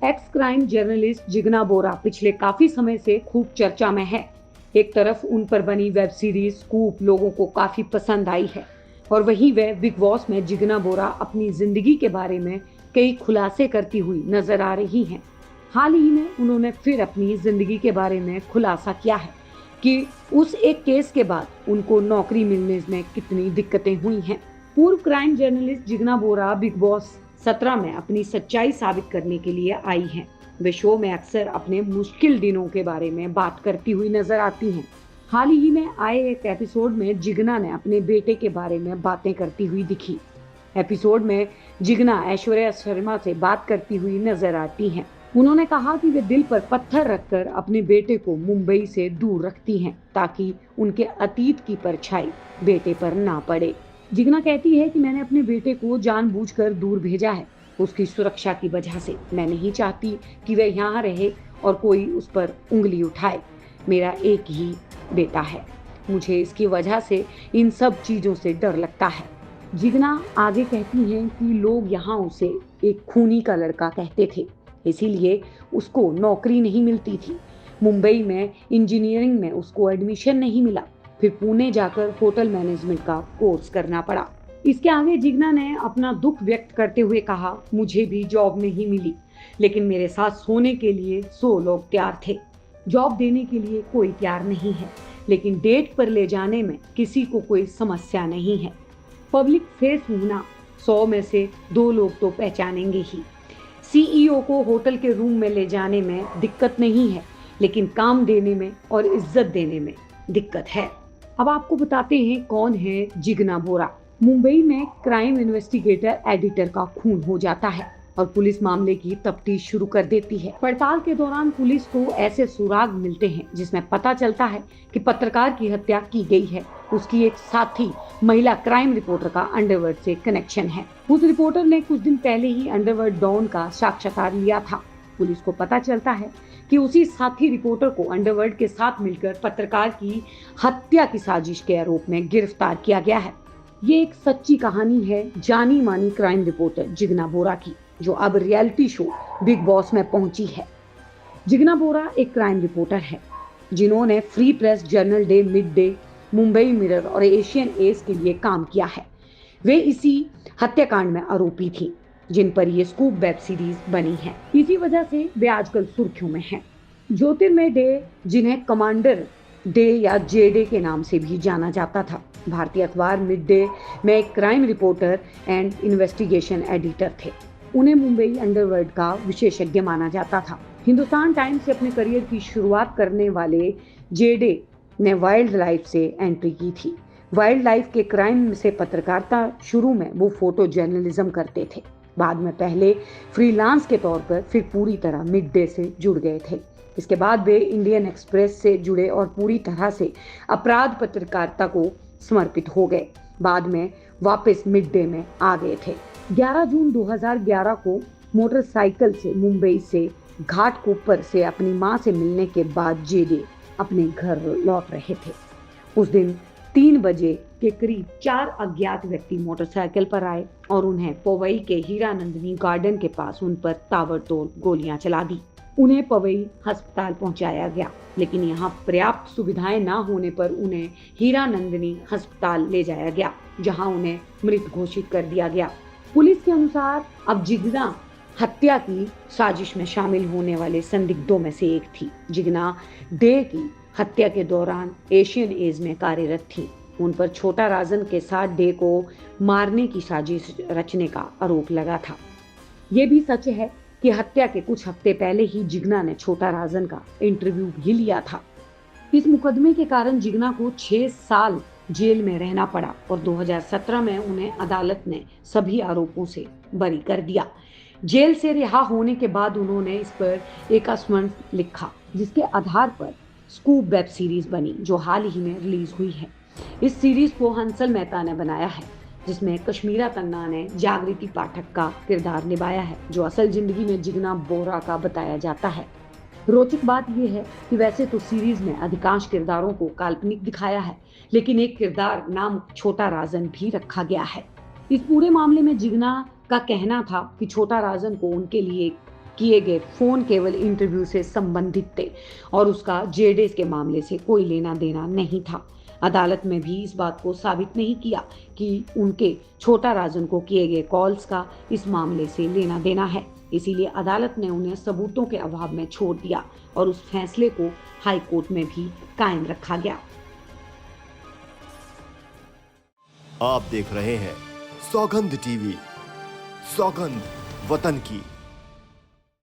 X crime journalist Jigna बोरा पिछले काफी समय से खूब चर्चा में है। एक तरफ उन पर बनी वेब सीरीज स्कूप लोगों को काफी पसंद आई है और वहीं वह बिग बॉस में जिगना बोरा अपनी जिंदगी के बारे में कई खुलासे करती हुई नजर आ रही हैं। हाल ही में उन्होंने फिर अपनी जिंदगी के बारे में खुलासा किया है कि उस एक केस के बाद उनको नौकरी मिलने में कितनी दिक्कतें हुई हैं। पूर्व क्राइम जर्नलिस्ट जिगना बोरा बिग बॉस 17 में अपनी सच्चाई साबित करने के लिए आई हैं। वे शो में अक्सर अपने मुश्किल दिनों के बारे में बात करती हुई नजर आती हैं। हाल ही में आए एक एपिसोड में जिगना ने अपने बेटे के बारे में बातें करती हुई दिखी। एपिसोड में जिगना ऐश्वर्या शर्मा से बात करती हुई नजर आती हैं। उन्होंने कहा कि वे दिल पर पत्थर रखकर अपने बेटे को मुंबई से दूर रखती हैं ताकि उनके अतीत की परछाई बेटे पर ना पड़े। जिगना कहती है कि मैंने अपने बेटे को जानबूझकर दूर भेजा है, उसकी सुरक्षा की वजह से। मैं नहीं चाहती कि वह यहाँ रहे और कोई उस पर उंगली उठाए। मेरा एक ही बेटा है, मुझे इसकी वजह से इन सब चीजों से डर लगता है। जिगना आगे कहती हैं कि लोग यहाँ उसे एक खूनी का लड़का कहते थे, इसीलिए उसको नौकरी नहीं मिलती थी। मुंबई में इंजीनियरिंग में उसको एडमिशन नहीं मिला, फिर पुणे जाकर होटल मैनेजमेंट का कोर्स करना पड़ा। इसके आगे जिगना ने अपना दुख व्यक्त करते हुए कहा, मुझे भी जॉब नहीं मिली, लेकिन मेरे साथ सोने के लिए 100 लोग तैयार थे। जॉब देने के लिए कोई तैयार नहीं है, लेकिन डेट पर ले जाने में किसी को कोई समस्या नहीं है। पब्लिक फेस होना 100 में से 2 लोग तो पहचानेंगे ही। सीईओ को होटल के रूम में ले जाने में दिक्कत नहीं है, लेकिन काम देने में और इज्जत देने में दिक्कत है। अब आपको बताते हैं कौन है जिगना बोरा। मुंबई में क्राइम इन्वेस्टिगेटर एडिटर का खून हो जाता है और पुलिस मामले की तफ्तीश शुरू कर देती है। पड़ताल के दौरान पुलिस को ऐसे सुराग मिलते हैं जिसमें पता चलता है कि पत्रकार की हत्या की गई है। उसकी एक साथी महिला क्राइम रिपोर्टर का अंडरवर्ल्ड से कनेक्शन है। उस रिपोर्टर ने कुछ दिन पहले ही अंडरवर्ल्ड डॉन का साक्षात्कार लिया था। पुलिस को पता चलता है कि उसी साथी रिपोर्टर को अंडरवर्ल्ड के साथ मिलकर पत्रकार की हत्या की साजिश के आरोप में गिरफ्तार किया गया है। ये एक सच्ची कहानी है जानी मानी क्राइम रिपोर्टर जिगना बोरा की, जो अब रियलिटी शो बिग बॉस में पहुंची है। जिगना बोरा एक क्राइम रिपोर्टर है जिन्होंने free press, journal day, mid day, Mumbai mirror और एशियन एज के लिए काम किया है। वे इसी हत्याकांड में आरोपी थी जिन पर ये स्कूप वेब सीरीज बनी है। इसी वजह से वे आजकल सुर्खियों में हैं। ज्योतिर्मय डे, जिन्हें कमांडर डे या जे डे के नाम से भी जाना जाता था, भारतीय अखबार मिड डे में एक crime reporter and investigation editor थे। उन्हें मुंबई अंडरवर्ल्ड का विशेषज्ञ माना जाता था। हिंदुस्तान टाइम्स से अपने करियर की शुरुआत करने वाले जे डे ने वाइल्ड लाइफ से एंट्री की थी। वाइल्ड लाइफ के क्राइम से पत्रकारिता, शुरू में वो फोटो जर्नलिज्म करते थे, बाद में पहले फ्रीलांस के तौर पर, फिर पूरी तरह मिड डे से जुड़ गए थे। इसके बाद वे इंडियन एक्सप्रेस से जुड़े और पूरी तरह से अपराध पत्रकारिता को समर्पित हो गए। बाद में वापस मिड डे में आ गए थे। 11 जून 2011 को मोटरसाइकिल से मुंबई से घाटकोपर से अपनी मां से मिलने के बाद जेडे अपने घर लौट रहे थे। उस दिन 3 बजे के करीब 4 अज्ञात व्यक्ति मोटरसाइकिल पर आए और उन्हें पवई के हीरानंदिनी गार्डन के पास उन पर ताबड़तोड़ गोलियां चला दी। उन्हें पवई अस्पताल पहुंचाया गया, लेकिन यहाँ पर्याप्त सुविधाएं ना होने पर उन्हें हीरानंदिनी अस्पताल ले जाया गया, जहां उन्हें मृत घोषित कर दिया गया। पुलिस के अनुसार अब जिगना हत्या की साजिश में शामिल होने वाले संदिग्धों में से एक थी। जिगना डे की हत्या के दौरान एशियन एज में कार्यरत थी। उन पर छोटा राजन के साथ डे को मारने की साजिश रचने का आरोप लगा था। ये भी सच है कि हत्या के कुछ हफ्ते पहले ही जिगना ने छोटा राजन का इंटरव्यू भी लिया था। इस मुकदमे के कारण जिगना को 6 साल जेल में रहना पड़ा और 2017 में उन्हें अदालत ने सभी आरोपों से बरी कर दिया। जेल से रिहा होने के बाद उन्होंने इस पर एक स्मरण लिखा, जिसके आधार पर स्कूप वेब सीरीज बनी, जो हाल ही में रिलीज हुई है। इस सीरीज को हंसल मेहता ने बनाया है, जिसमें कश्मीरा तन्ना ने जागृति पाठक का किरदार निभाया है, जो असल जिंदगी में जिगना बोरा का बताया जाता है। रोचक बात यह है कि वैसे तो सीरीज में अधिकांश किरदारों को काल्पनिक दिखाया है, लेकिन एक किरदार नाम छोटा राजन भी रखा गया है। इस पूरे मामले में जिगना का कहना था कि छोटा राजन को उनके लिए किए गए फोन केवल इंटरव्यू से संबंधित थे और उसका जेडेस के मामले से कोई लेना देना नहीं था। अदालत में भी इस बात को साबित नहीं किया कि उनके छोटा राजन को किए गए कॉल्स का इस मामले से लेना देना है। इसीलिए अदालत ने उन्हें सबूतों के अभाव में छोड़ दिया और उस फैसले को हाई कोर्ट में भी कायम रखा गया। आप देख रहे हैं सौगंध टीवी, सौगंध वतन की।